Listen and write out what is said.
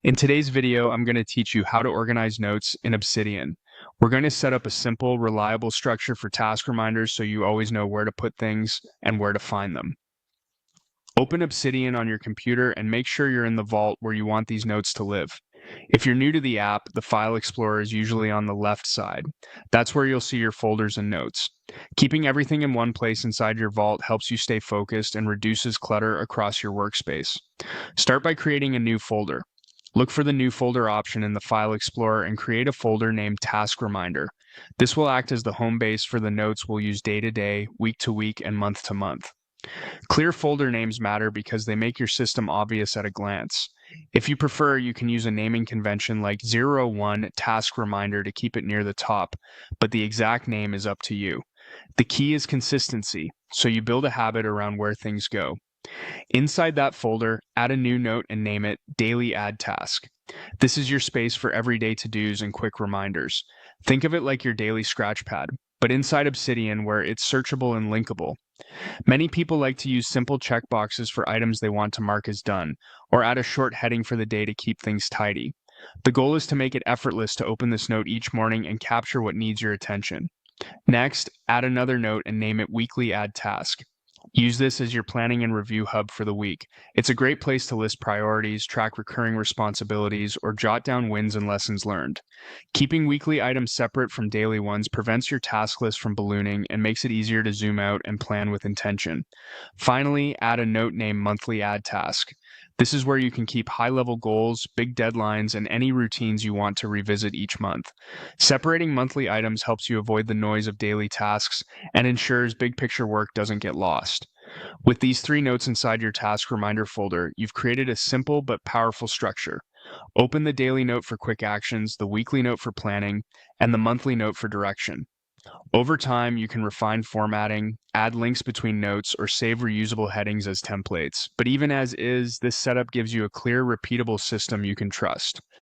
In today's video, I'm going to teach you how to organize notes in Obsidian. We're going to set up a simple, reliable structure for task reminders so you always know where to put things and where to find them. Open Obsidian on your computer and make sure you're in the vault where you want these notes to live. If you're new to the app, the File Explorer is usually on the left side. That's where you'll see your folders and notes. Keeping everything in one place inside your vault helps you stay focused and reduces clutter across your workspace. Start by creating a new folder. Look for the New Folder option in the File Explorer and create a folder named Task Reminder. This will act as the home base for the notes we'll use day to day, week to week, and month to month. Clear folder names matter because they make your system obvious at a glance. If you prefer, you can use a naming convention like 01 Task Reminder to keep it near the top, but the exact name is up to you. The key is consistency, so you build a habit around where things go. Inside that folder, add a new note and name it Daily Add Task. This is your space for everyday to-dos and quick reminders. Think of it like your daily scratch pad, but inside Obsidian where it's searchable and linkable. Many people like to use simple checkboxes for items they want to mark as done, or add a short heading for the day to keep things tidy. The goal is to make it effortless to open this note each morning and capture what needs your attention. Next, add another note and name it Weekly Add Task. Use this as your planning and review hub for the week. It's a great place to list priorities, track recurring responsibilities, or jot down wins and lessons learned. Keeping weekly items separate from daily ones prevents your task list from ballooning and makes it easier to zoom out and plan with intention. Finally, add a note named Monthly Add Task. This is where you can keep high-level goals, big deadlines, and any routines you want to revisit each month. Separating monthly items helps you avoid the noise of daily tasks and ensures big picture work doesn't get lost. With these 3 notes inside your task reminder folder, you've created a simple but powerful structure. Open the daily note for quick actions, the weekly note for planning, and the monthly note for direction. Over time, you can refine formatting, add links between notes, or save reusable headings as templates. But even as is, this setup gives you a clear, repeatable system you can trust.